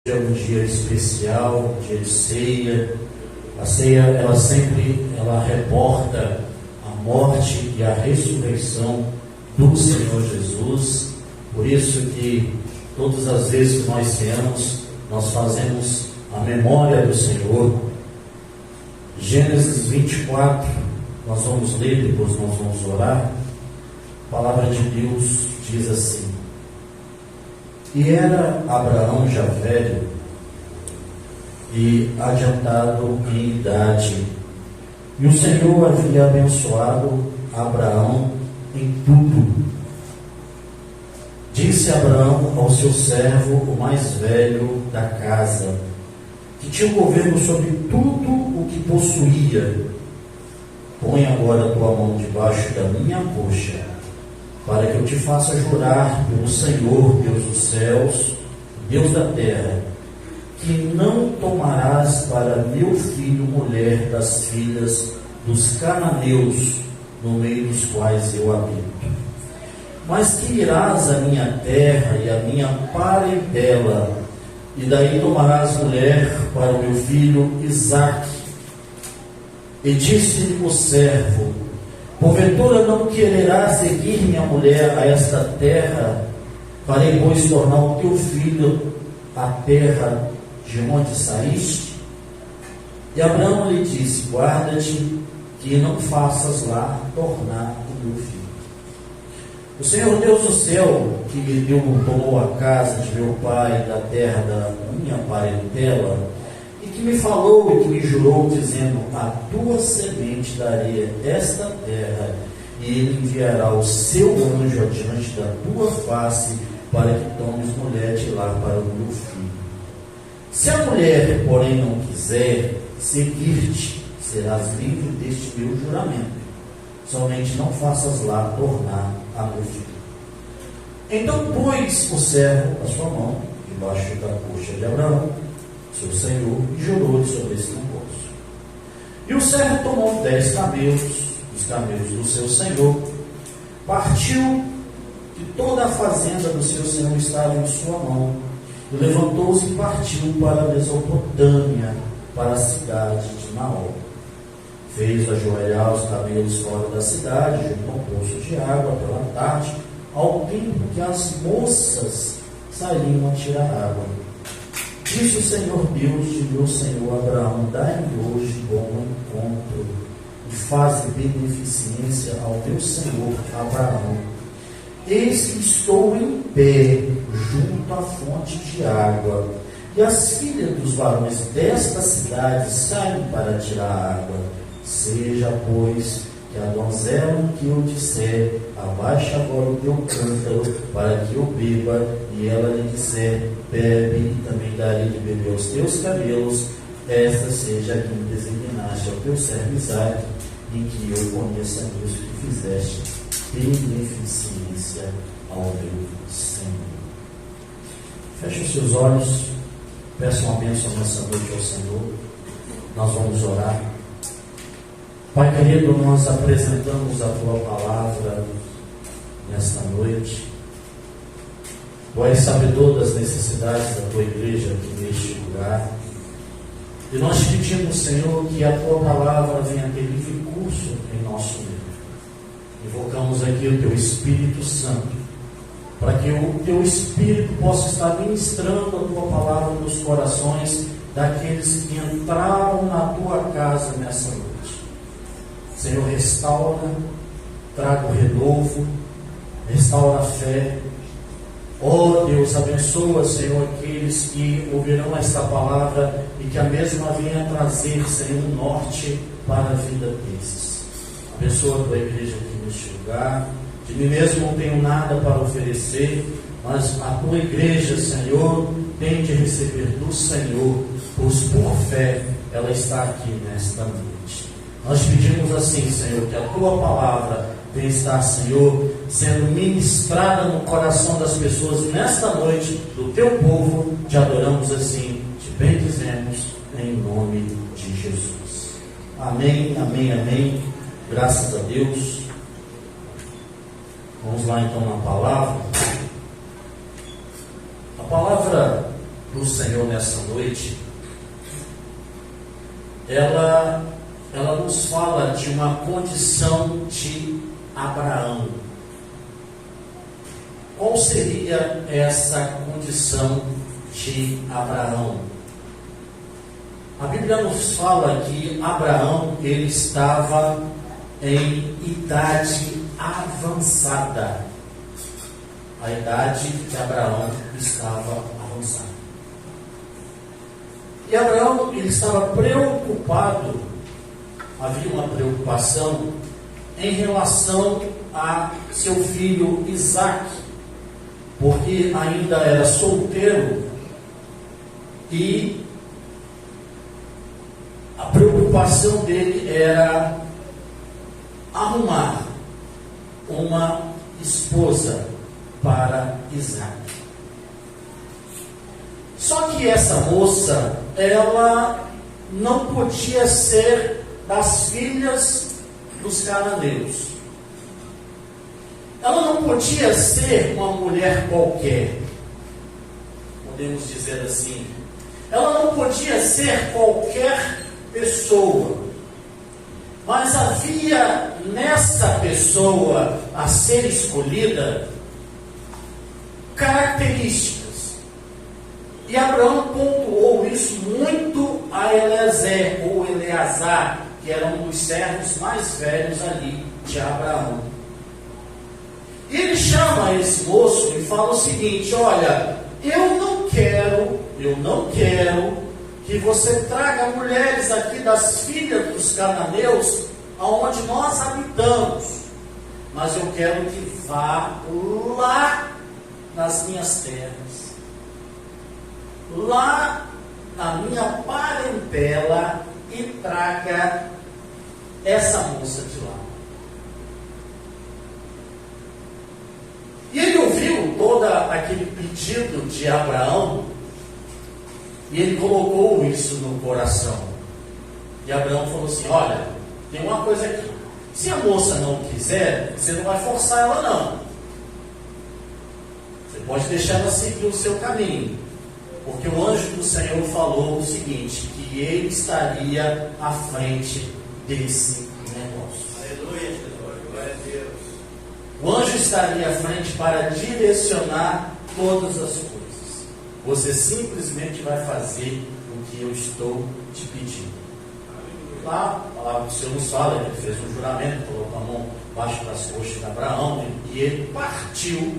É um dia especial, um dia de ceia. A ceia, ela reporta a morte e a ressurreição do Senhor Jesus. Por isso que todas as vezes que nós ceamos, nós fazemos a memória do Senhor. Gênesis 24, nós vamos ler, depois nós vamos orar. A palavra de Deus diz assim: E era Abraão já velho e adiantado em idade, e o Senhor havia abençoado Abraão em tudo. Disse Abraão ao seu servo, o mais velho da casa, que tinha o governo sobre tudo o que possuía: Põe agora a tua mão debaixo da minha coxa, para que eu te faça jurar pelo Senhor, Deus dos céus, Deus da terra, que não tomarás para meu filho mulher das filhas dos cananeus, no meio dos quais eu habito, mas que irás à minha terra e à minha parentela, e daí tomarás mulher para o meu filho Isaque. E disse-lhe o servo: Porventura não quererás seguir minha mulher a esta terra? Farei, pois, tornar o teu filho a terra de onde saíste? E Abraão lhe disse: Guarda-te que não faças lá tornar o meu filho. O Senhor Deus do céu, que me tomou a casa de meu pai da terra da minha parentela, e que me falou e que me jurou, dizendo: A tua semente darei esta terra, e ele enviará o seu anjo adiante da tua face, para que tomes mulher de lá para o meu filho. Se a mulher, porém, não quiser seguir-te, serás livre deste meu juramento. Somente não faças lá tornar a meu filho. Então pôs o servo a sua mão debaixo da coxa de Abraão, seu senhor, e jurou-lhe sobre esse negócio. E o servo tomou 10 camelos, os camelos do seu senhor, partiu, que toda a fazenda do seu senhor estava em sua mão, e levantou-se e partiu para a Mesopotâmia, para a cidade de Naor. Fez ajoelhar os camelos fora da cidade, junto a um poço de água, pela tarde, ao tempo que as moças saíam a tirar água. Disse o Senhor Deus de meu senhor Abraão: Dai-me hoje bom encontro, e faze beneficência ao teu senhor Abraão. Eis que estou em pé, junto à fonte de água, e as filhas dos varões desta cidade saem para tirar água. Seja, pois, que a donzela que eu disser: Abaixa agora o teu cântaro, para que eu beba, e ela lhe disser: Bebe, e também darei de beber aos teus camelos, esta seja a quem designaste ao teu servo Isaque, em que eu conheça nisso que fizeste beneficência ao meu Senhor. Feche os seus olhos, peça uma bênção nessa noite ao Senhor. Nós vamos orar. Pai querido, nós apresentamos a Tua Palavra nesta noite. Tu és sabedor das necessidades da Tua Igreja aqui neste lugar. E nós te pedimos, Senhor, que a Tua Palavra venha ter livre curso em nosso meio. Invocamos aqui o Teu Espírito Santo, para que o Teu Espírito possa estar ministrando a Tua Palavra nos corações daqueles que entraram na Tua casa nessa noite. Senhor, restaura, traga o renovo, restaura a fé. Oh Deus, abençoa, Senhor, aqueles que ouvirão esta palavra e que a mesma venha trazer, Senhor, um norte para a vida desses. Abençoa a Tua igreja aqui neste lugar. De mim mesmo não tenho nada para oferecer, mas a Tua igreja, Senhor, tem de receber do Senhor, pois por fé ela está aqui nesta noite. Nós pedimos assim, Senhor, que a Tua palavra venha estar, Senhor, sendo ministrada no coração das pessoas nesta noite, do Teu povo. Te adoramos assim, te bendizemos, em nome de Jesus. Amém, amém, amém. Graças a Deus. Vamos lá então na palavra. A palavra do Senhor nessa noite, ela nos fala de uma condição de Abraão. Qual seria essa condição de Abraão? A Bíblia nos fala que Abraão, ele estava em idade avançada. A idade de Abraão estava avançada. E Abraão, ele estava preocupado, havia uma preocupação em relação a seu filho Isaque, porque ainda era solteiro, e a preocupação dele era arrumar uma esposa para Isaque. Só que essa moça, ela não podia ser das filhas dos cananeus. Ela não podia ser uma mulher qualquer, podemos dizer assim. Ela não podia ser qualquer pessoa, mas havia nessa pessoa a ser escolhida características. E Abraão pontuou isso muito a Eliezer, ou Eleazar, que era um dos servos mais velhos ali de Abraão. E ele chama esse moço e fala o seguinte: olha, eu não quero que você traga mulheres aqui das filhas dos cananeus, aonde nós habitamos, mas eu quero que vá lá nas minhas terras, lá na minha parentela, e traga essa moça de lá. E ele ouviu todo aquele pedido de Abraão, e ele colocou isso no coração. E Abraão falou assim: olha, tem uma coisa aqui, se a moça não quiser, você não vai forçar ela não. Você pode deixar ela seguir o seu caminho, porque o anjo do Senhor falou o seguinte, que ele estaria à frente desse negócio. Aleluia, Jesus, glória a Deus. O anjo estaria à frente para direcionar todas as coisas. Você simplesmente vai fazer o que eu estou te pedindo. Lá, a palavra do Senhor nos fala, ele fez um juramento, colocou a mão embaixo das coxas de Abraão, e ele partiu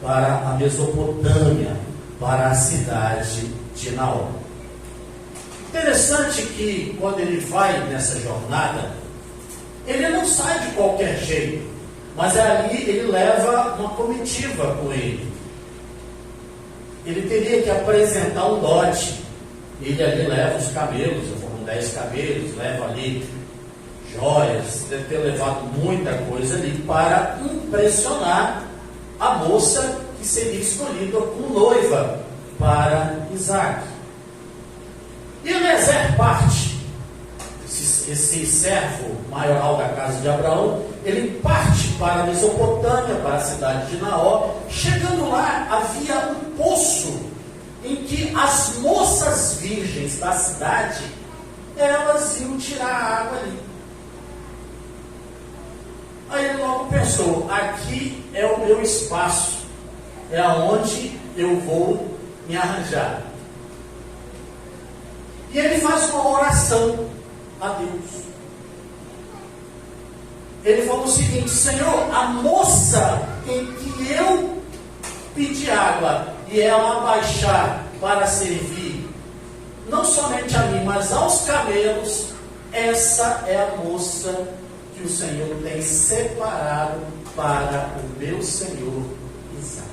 para a Mesopotâmia, para a cidade de Naor. Interessante que quando ele vai nessa jornada, ele não sai de qualquer jeito, mas ali ele leva uma comitiva com ele. Ele teria que apresentar um dote. Ele ali leva os camelos, foram 10 camelos, leva ali joias, deve ter levado muita coisa ali para impressionar a moça que seria escolhida como noiva para Isaque. E Eliezer parte, esse servo maioral da casa de Abraão, ele parte para a Mesopotâmia, para a cidade de Naor. Chegando lá, havia um poço em que as moças virgens da cidade, elas iam tirar a água ali. Aí ele logo pensou: aqui é o meu espaço, é aonde eu vou me arranjar. E ele faz uma oração a Deus. Ele falou o seguinte: Senhor, a moça em que eu pedi água e ela abaixar para servir, não somente a mim, mas aos camelos, essa é a moça que o Senhor tem separado para o meu Senhor Isaque.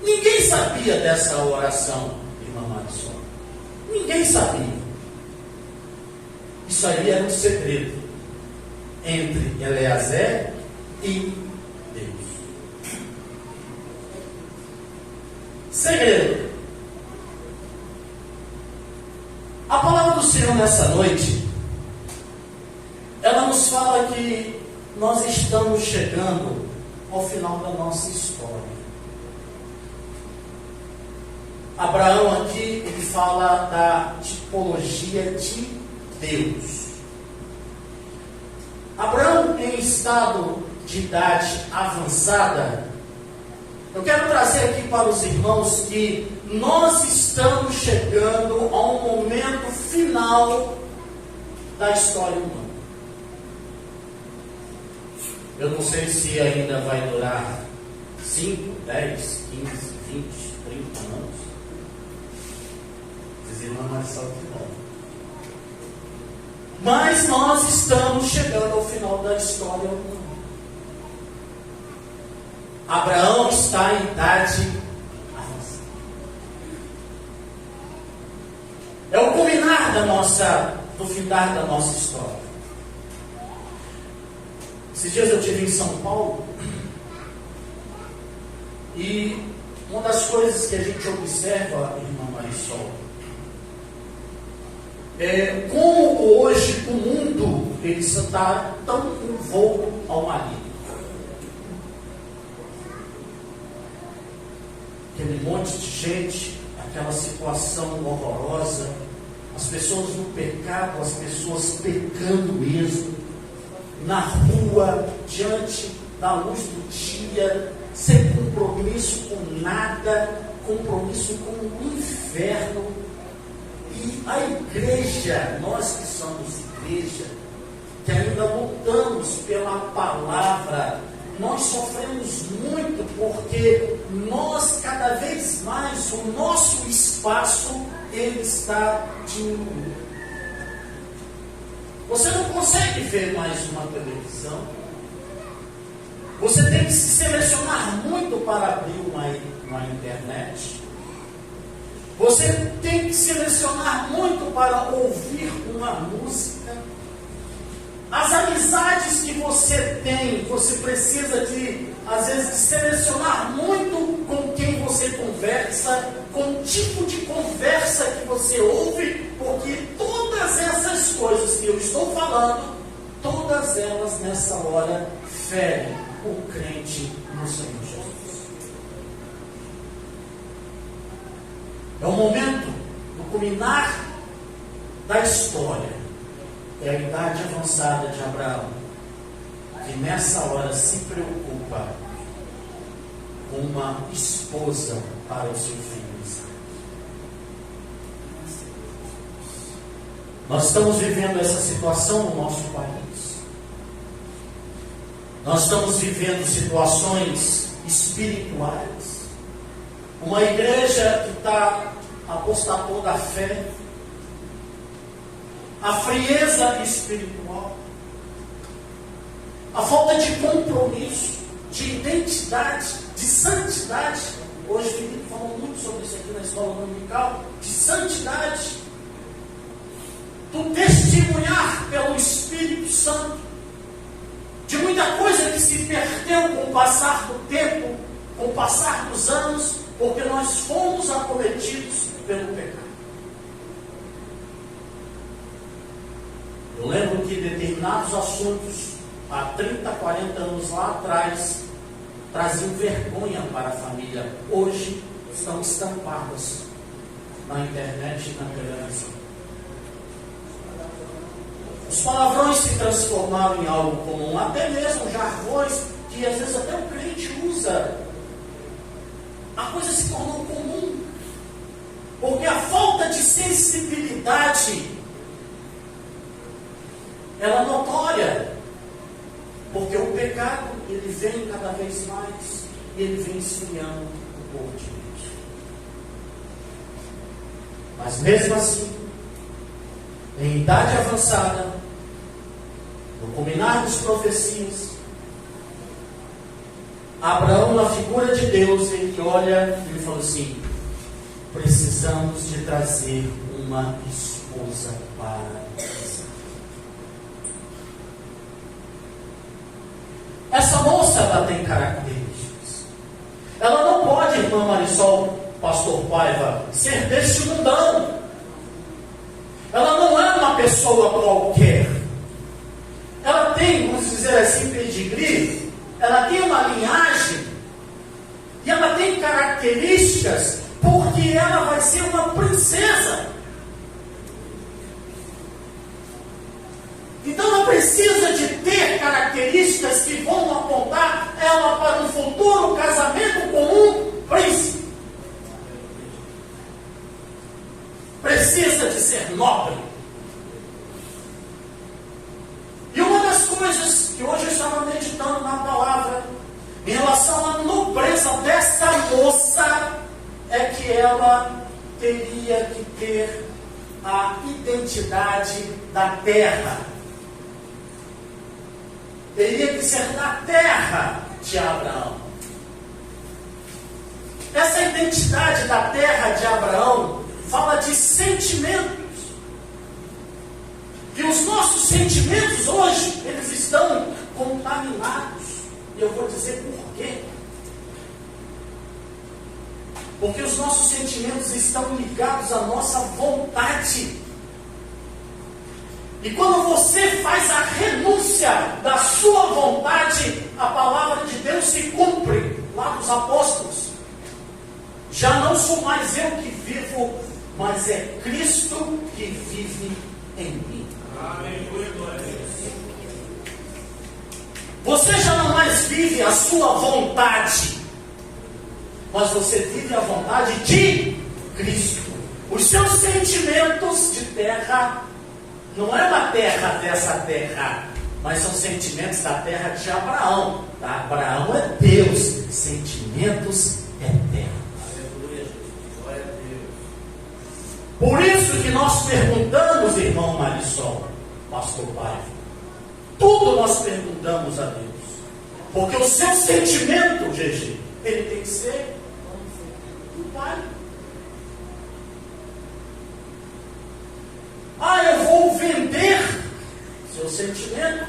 Ninguém sabia dessa oração, irmã Marisol. Ninguém sabia. Isso aí era um segredo entre Eliezer e Deus. Segredo. A palavra do Senhor nessa noite, ela nos fala que nós estamos chegando ao final da nossa história. Abraão aqui, ele fala da tipologia de Deus. Abraão, em estado de idade avançada, eu quero trazer aqui para os irmãos que nós estamos chegando a um momento final da história humana. Eu não sei se ainda vai durar 5, 10, 15, 20, 30 anos. Vocês irmãos, mas só que não. Mas nós estamos chegando ao final da história humana. Abraão está em idade avançada. É o culminar do findar da nossa história. Esses dias eu estive em São Paulo e uma das coisas que a gente observa, irmã Marisol, é como hoje o mundo ele está tão envolto ao maligno. Aquele monte de gente, aquela situação horrorosa, as pessoas no pecado, as pessoas pecando mesmo, na rua, diante da luz do dia, sem compromisso com nada, compromisso com o inferno. E a igreja, nós que somos igreja, que ainda lutamos pela palavra, nós sofremos muito porque nós, cada vez mais, o nosso espaço, ele está diminuindo. Você não consegue ver mais uma televisão. Você tem que se selecionar muito para abrir uma internet. Você tem que selecionar muito para ouvir uma música. As amizades que você tem, você precisa de, às vezes, selecionar muito com quem você conversa, com o tipo de conversa que você ouve, porque todas essas coisas que eu estou falando, todas elas nessa hora ferem o crente no Senhor Jesus. É o momento do culminar da história. É a idade avançada de Abraão, que nessa hora se preocupa com uma esposa para o seu filho Isaac. Nós estamos vivendo essa situação no nosso país. Nós estamos vivendo situações espirituais. Uma igreja que apostatou da fé. A frieza espiritual, a falta de compromisso, de identidade, de santidade. Hoje o Felipe falou muito sobre isso aqui na escola dominical, de santidade, do testemunhar pelo Espírito Santo, de muita coisa que se perdeu com o passar do tempo, com o passar dos anos, porque nós fomos acometidos pelo pecado. Eu lembro que determinados assuntos, há 30, 40 anos lá atrás, traziam vergonha para a família. Hoje estão estampadas na internet e na televisão. Os palavrões se transformaram em algo comum, até mesmo jargões que às vezes até o crente usa. A coisa se tornou comum, porque a falta de sensibilidade ela é notória, porque o pecado ele vem cada vez mais e ele vem esfriando o povo de Deus. Mas mesmo assim, em idade avançada, no culminar das profecias, Abraão, na figura de Deus, ele olha e ele fala assim: precisamos de trazer uma esposa para Isaac. Essa moça, ela tem características. Ela não pode, irmã Marisol, pastor Paiva, ser deste mundão. Ela não é uma pessoa qualquer. Ela tem, vamos dizer assim, pedigree. Ela tem uma linhagem. E ela tem características porque ela vai ser uma princesa. Então ela precisa de ter características que vão apontar ela para um futuro casamento com um príncipe. Precisa de ser nobre. E uma das coisas que hoje eu estava meditando na palavra, em relação à nobreza dessa moça, é que ela teria que ter a identidade da terra. Teria que ser da terra de Abraão. Essa identidade da terra de Abraão fala de sentimentos. E os nossos sentimentos hoje, eles estão contaminados. E eu vou dizer por quê. Porque os nossos sentimentos estão ligados à nossa vontade. E quando você faz a renúncia da sua vontade, a palavra de Deus se cumpre. Lá dos apóstolos. Já não sou mais eu que vivo, mas é Cristo que vive em mim. Você já não mais vive a sua vontade, mas você vive a vontade de Cristo. Os seus sentimentos de terra não é uma terra dessa terra, mas são sentimentos da terra de Abraão. Abraão é Deus, sentimentos é terra. Por isso que nós perguntamos, irmão Marisol, pastor Paiva, tudo nós perguntamos a Deus. Porque o seu sentimento, GG, ele tem que ser do Pai. Eu vou vender. Seu sentimento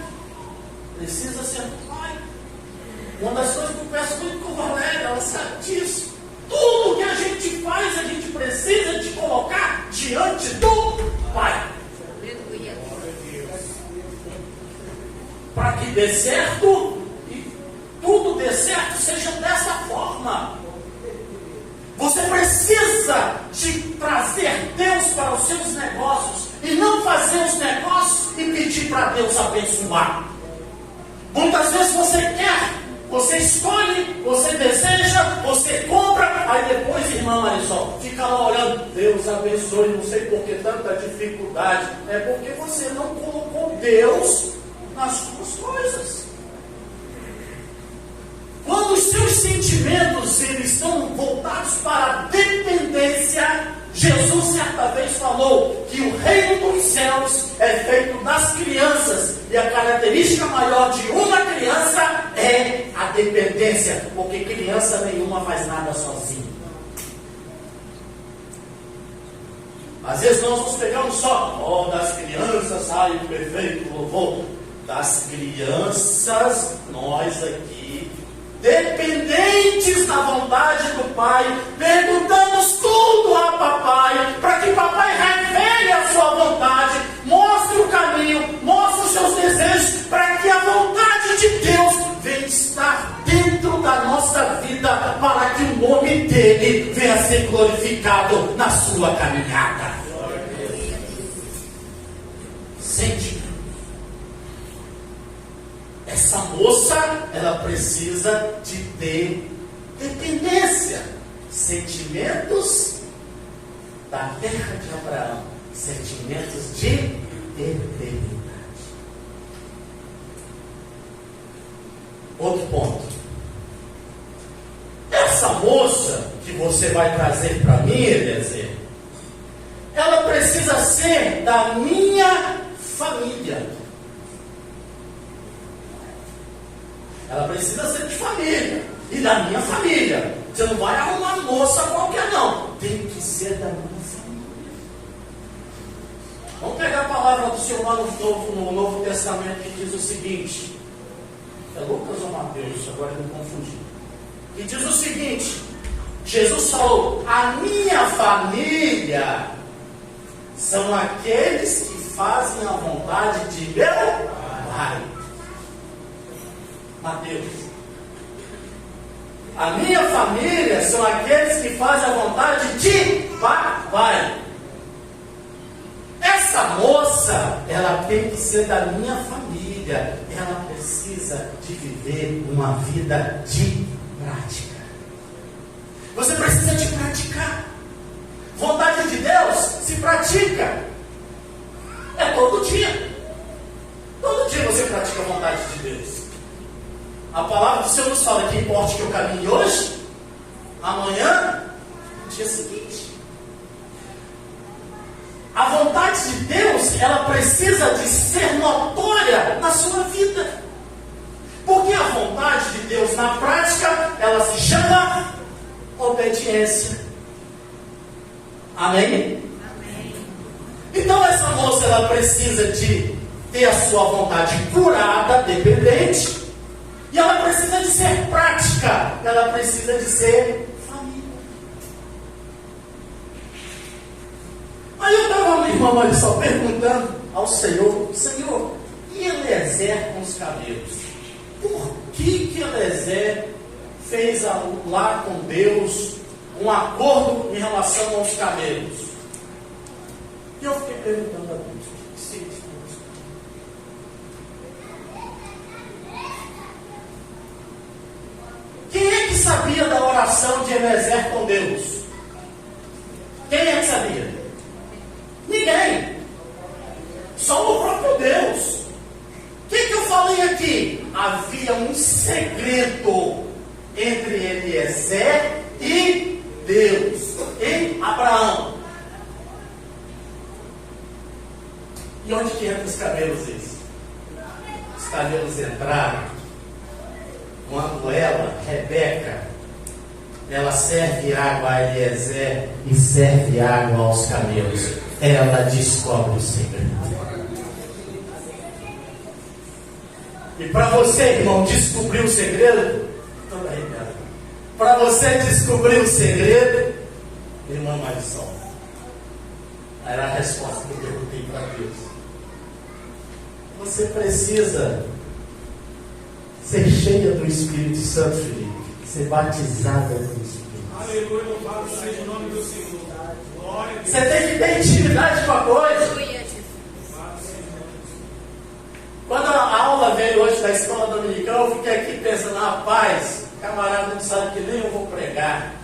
precisa ser do Pai. Uma das coisas que eu peço muito com a Valéria, ela sabe disso. Tudo que a gente faz, a gente precisa de colocar diante do Pai. Para que dê certo e tudo dê certo, seja dessa forma. Você precisa de trazer Deus para os seus negócios e não fazer os negócios e pedir para Deus abençoar. Muitas vezes você quer, você escolhe, você deseja, você compra, aí depois, irmã Marisol, fica lá orando, Deus abençoe, não sei por que tanta dificuldade. É porque você não colocou Deus nas suas coisas. Quando os seus sentimentos eles estão voltados para a dependência, Jesus certa vez falou que o reino dos céus é feito das crianças, e a característica maior de uma criança é a dependência, porque criança nenhuma faz nada sozinha. Às vezes nós nos pegamos só, das crianças sai o perfeito louvor. Das crianças, nós aqui, dependentes da vontade do Pai, perguntamos tudo a papai, para que papai revele a sua vontade, mostre o caminho, mostre os seus desejos, para que a vontade de Deus venha estar dentro da nossa vida, para que o nome dele venha a ser glorificado na sua caminhada. Sente. Essa moça, ela precisa de ter dependência, sentimentos da terra de Abraão, sentimentos de eternidade. Outro ponto. Essa moça que você vai trazer para mim, Eliezer, ela precisa ser da minha família. Ela precisa ser de família. E da minha família. Você não vai arrumar moça qualquer não. Tem que ser da minha família. Vamos pegar a palavra do Senhor lá no Novo Testamento, que diz o seguinte. É Lucas ou Mateus? Agora eu me confundi. Que diz o seguinte. Jesus falou, a minha família são aqueles que fazem a vontade de meu Pai. Mateus. A minha família são aqueles que fazem a vontade de papai. Essa moça, ela tem que ser da minha família. Ela precisa de viver uma vida de prática. Você precisa de praticar. Vontade de Deus se pratica. É todo dia. Todo dia você pratica a vontade de Deus. A palavra do Senhor nos fala que importa que eu caminhe hoje, amanhã, no dia seguinte. A vontade de Deus, ela precisa de ser notória na sua vida. Porque a vontade de Deus na prática, ela se chama obediência. Amém? Amém. Então essa moça, ela precisa de ter a sua vontade curada, dependente. E ela precisa de ser prática. Ela precisa de ser família. Aí eu estava, meu irmão, olha só, perguntando ao Senhor: Senhor, e Eliezer com os camelos? Por que Eliezer fez lá com Deus um acordo em relação aos camelos? E eu fiquei perguntando a Deus: o que seria isso? Quem é que sabia da oração de Eliezer com Deus? Quem é que sabia? Ninguém. Só o próprio Deus. O que eu falei aqui? Havia um segredo entre Eliezer e Deus, em Abraão. E onde que entram os camelos? Os camelos entraram quando ela, Rebeca, ela serve água a Eliezer e serve água aos camelos. Ela descobre o segredo. E para você, irmão, descobrir o segredo, para você descobrir o segredo, irmã Marisol, era a resposta que eu perguntei para Deus. Você precisa ser cheia do Espírito Santo, Felipe. Ser batizada do Espírito. Aleluia, louvado seja o nome do Senhor. Glória a Deus. Você tem que ter intimidade com a coisa. Quando a aula veio hoje da escola dominical, eu fiquei aqui pensando: rapaz, camarada não sabe que nem eu vou pregar.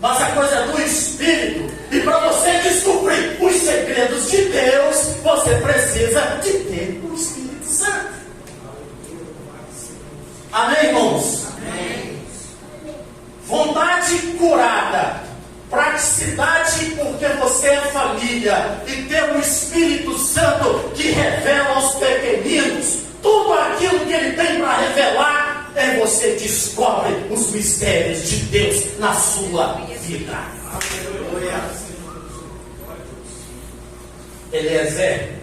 Mas a coisa é do Espírito. E para você descobrir os segredos de Deus, você precisa de ter o Espírito Santo. Amém, irmãos? Amém. Vontade curada, praticidade porque você é família e ter o Espírito Santo que revela aos pequeninos tudo aquilo que ele tem para revelar. É você descobre os mistérios de Deus na sua vida. Aleluia. Eliezer,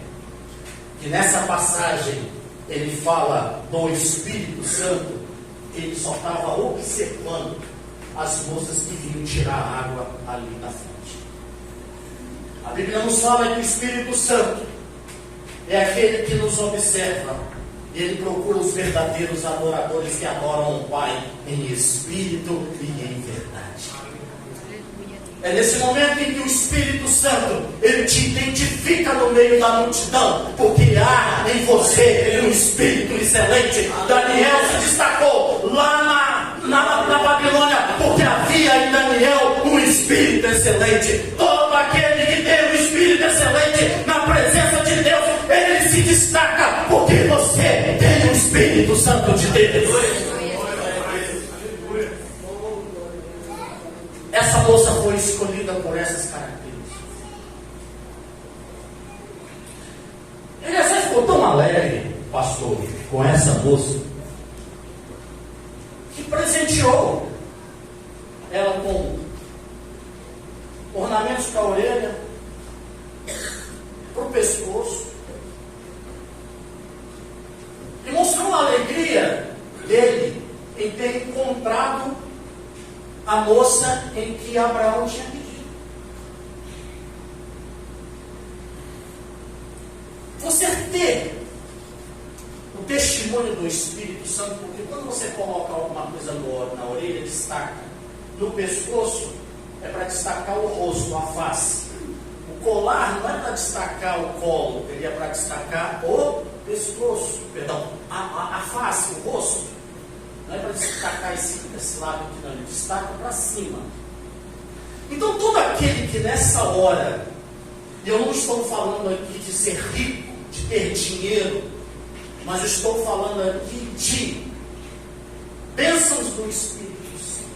que nessa passagem ele fala do Espírito Santo, ele só estava observando as moças que vinham tirar água ali da fonte. A Bíblia nos fala que o Espírito Santo é aquele que nos observa. Ele procura os verdadeiros adoradores que adoram o Pai em espírito e em verdade. É nesse momento em que o Espírito Santo, ele te identifica no meio da multidão, porque há em você um Espírito excelente. Daniel se destacou lá na Babilônia, porque havia em Daniel um Espírito excelente. Todo aquele que tem um Espírito excelente na presença de Deus, ele se destaca, porque você tem o Espírito Santo de Deus. Essa moça foi escolhida por essas características. Eliezer ficou tão alegre, pastor, com essa moça, que presenteou ela com ornamentos para a orelha, para o pescoço, e mostrou a alegria dele em ter encontrado a moça em que Abraão tinha pedido. Você ter o testemunho do Espírito Santo, porque quando você coloca alguma coisa na orelha, destaca. No pescoço, é para destacar o rosto, a face. O colar não é para destacar o colo, ele é para destacar o pescoço, perdão, a face, o rosto. Não é para destacar esse lado aqui, não, ele destaca para cima. Então, todo aquele que nessa hora, e eu não estou falando aqui de ser rico, de ter dinheiro, mas eu estou falando aqui de bênçãos do Espírito Santo.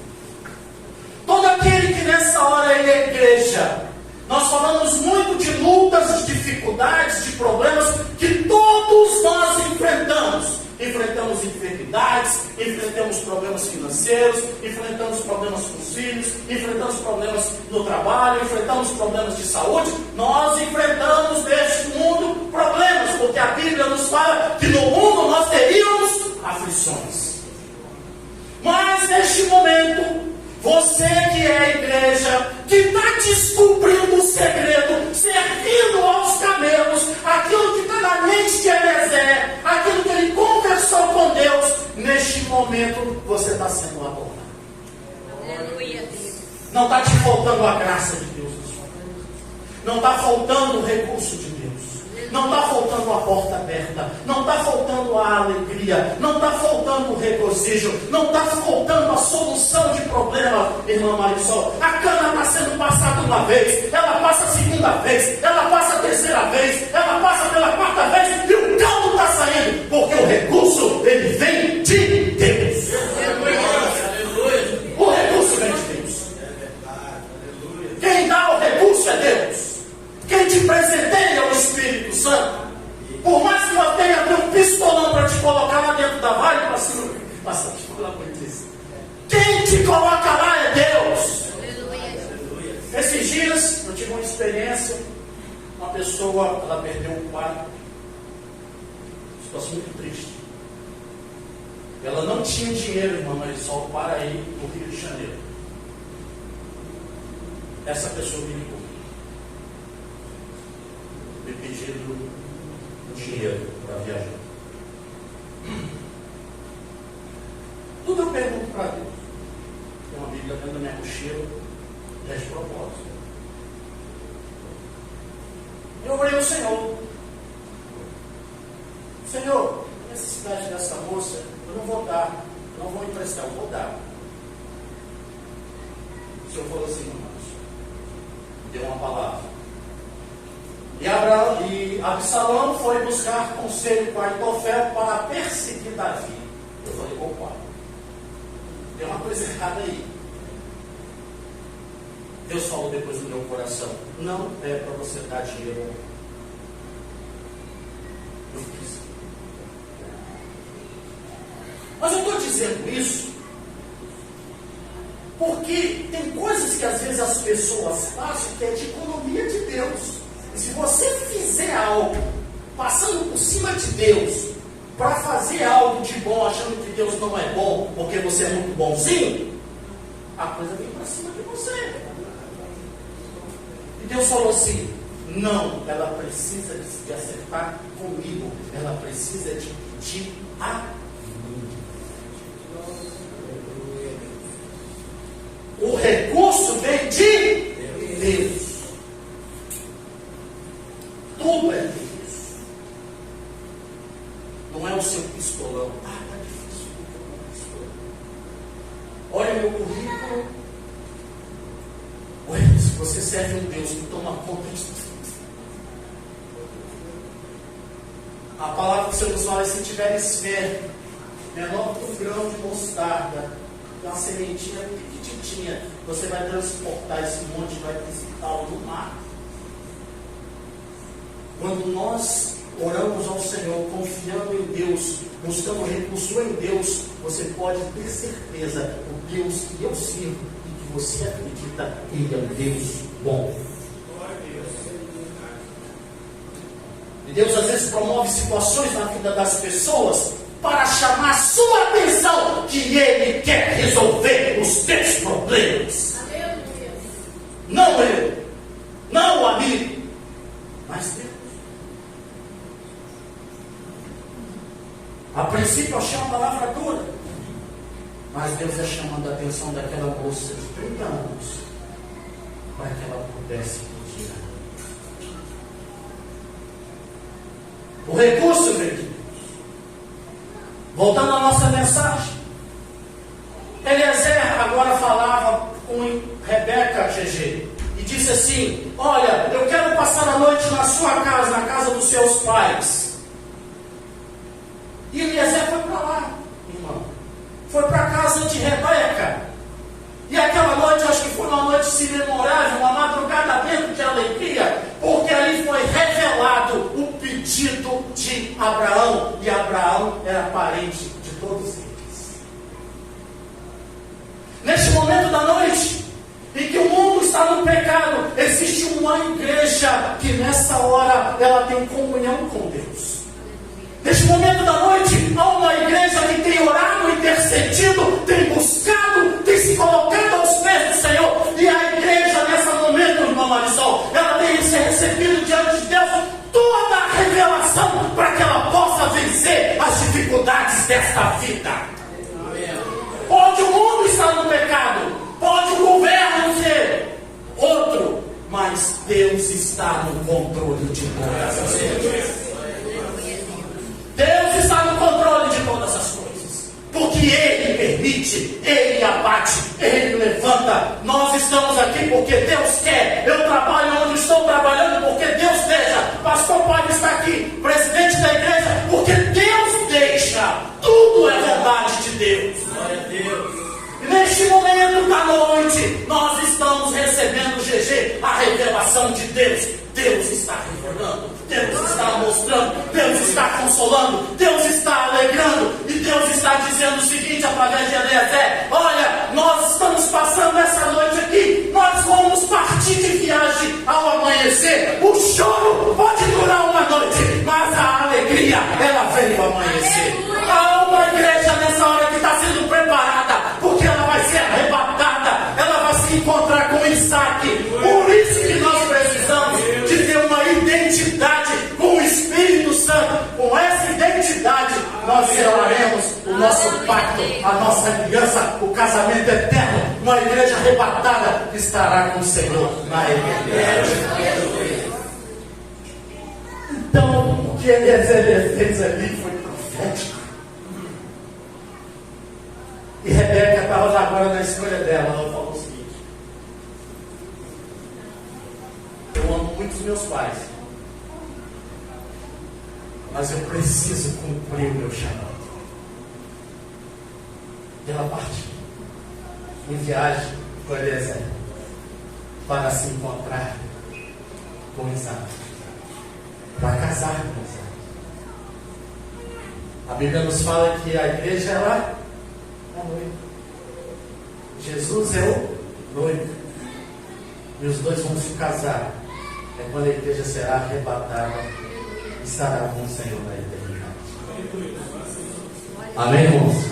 Todo aquele que nessa hora é a igreja, nós falamos muito de lutas, de dificuldades, de problemas que todos nós enfrentamos. Enfrentamos enfermidades, enfrentamos problemas financeiros, enfrentamos problemas com os filhos, enfrentamos problemas no trabalho, enfrentamos problemas de saúde. Nós enfrentamos neste mundo problemas, porque a Bíblia nos fala que no mundo nós teríamos aflições. Mas neste momento, você que é a igreja, que está descobrindo o segredo, servindo aos camelos, aquilo que está na mente de Eliezer, aquilo que ele conversou com Deus, neste momento você está sendo adorado. Aleluia, Deus. Não está te faltando a graça de Deus na sua vida. Não está faltando o recurso de Deus. Não está faltando a porta aberta. Não está faltando a alegria. Não está faltando o regozijo. Não está faltando a solução de problema, irmã Marisol. A cana está sendo passada uma vez, ela passa a segunda vez, ela passa a terceira vez, ela passa pela quarta vez e o caldo está saindo, porque o recurso ele vem de Deus. O recurso vem de Deus. Quem dá o recurso é Deus. Quem te presenteia é o Espírito Santo. Por mais que eu tenha um pistolão para te colocar lá dentro da vale, pastor, quem te coloca lá é Deus. Esses dias eu tive uma experiência. Uma pessoa, ela perdeu um pai. Situação muito triste. Ela não tinha dinheiro, irmã Marisol, para ir no Rio de Janeiro. Essa pessoa me ligou, me pedindo dinheiro para viajar. Tudo eu pergunto para Deus. Tem uma Bíblia dentro da minha mochila, já de propósito. Eu orei ao Senhor. Senhor, a necessidade dessa moça, eu não vou dar, eu não vou emprestar, eu vou dar. O Senhor falou assim, irmãos, deu uma palavra. E Absalão foi buscar conselho com Aitofel para perseguir Davi. Eu falei, opa, tem uma coisa errada aí. Deus falou depois no meu coração, não é para você dar dinheiro. Eu fiz. Mas eu estou dizendo isso porque tem coisas que às vezes as pessoas fazem que é de economia de Deus. E se você fizer algo passando por cima de Deus para fazer algo de bom, achando que Deus não é bom porque você é muito bonzinho, a coisa vem para cima de você. E Deus falou assim, não, ela precisa de acertar comigo, ela precisa de pedir a mim. O recurso vem de Deus. Tudo é Deus. Não é o seu pistolão. Ah, está difícil. Olha meu currículo. Olha, se você serve um Deus que toma conta de tudo. A palavra que o Senhor nos fala é se tiveres fé menor que um grão de mostarda, uma sementinha pequitinha, você vai transportar esse monte, vai precipitá-lo no mar. Quando nós oramos ao Senhor, confiando em Deus, buscando recurso em Deus, você pode ter certeza, o Deus que eu sirvo e que você acredita, Ele é um Deus bom. E Deus às vezes promove situações na vida das pessoas para chamar a sua atenção que Ele quer resolver os teus problemas. Não eu, não o amigo, mas Deus. A princípio eu achei uma palavra dura, mas Deus é chamando a atenção daquela moça de 30 anos para que ela pudesse pedir. O recurso, meu Deus. Voltando à nossa mensagem, Eliezer agora falava com Rebeca, GG, e disse assim: olha, eu quero passar a noite na sua casa, na casa dos seus pais. E Eliezer foi para lá, irmão. Foi para a casa de Rebeca. E aquela noite, acho que foi uma noite memorável, uma madrugada dentro de alegria, porque ali foi revelado o pedido de Abraão. E Abraão era parente de todos eles. Neste momento da noite, em que o mundo está no pecado, existe uma igreja que nessa hora ela tem comunhão com Deus. Neste momento da noite, há uma igreja que tem orado, intercedido, tem buscado, tem se colocado aos pés do Senhor. E a igreja, nesse momento, irmã Marisol, ela tem recebido diante de Deus toda a revelação para que ela possa vencer as dificuldades desta vida. Pode o mundo estar no pecado, pode o governo ser outro, mas Deus está no controle de todas as coisas. Deus está no controle de todas as coisas, porque Ele permite, Ele abate, Ele levanta. Nós estamos aqui porque Deus quer. Eu trabalho onde estou trabalhando porque Deus deixa. Pastor Paulo está aqui, presidente da igreja, porque Deus deixa. Tudo é vontade de Deus. Glória a Deus. E neste momento da noite, nós estamos recebendo, GG, a revelação de Deus. Deus está revelando, Deus está mostrando, Deus está consolando, Deus está alegrando, e Deus está dizendo o seguinte através de Eliezer: olha, nós estamos passando essa noite aqui, nós vamos partir de viagem ao amanhecer. O choro pode durar uma noite, mas a alegria, ela vem ao amanhecer. Há uma igreja nessa hora que está sendo preparada, porque ela vai ser arrebatada, ela vai se encontrar com Isaac. Por isso que nós precisamos de ter uma identidade com o Espírito Santo. Com essa identidade nós selaremos o nosso pacto, a nossa aliança, o casamento eterno. Uma igreja arrebatada que estará com o Senhor na eternidade. Então, o que Eliezer fez ali foi profético. E Rebeca estava agora na escolha dela. Ela falou o seguinte: eu amo muito os meus pais, mas eu preciso cumprir o meu chamado. E ela partiu em viagem com Eliezer para se encontrar com Isaac, para casar com Isaac. A Bíblia nos fala que a igreja é a noiva. Jesus é o noivo. E os dois vão se casar. É quando a igreja será arrebatada e estará com o Senhor na eternidade. Amém, irmãos?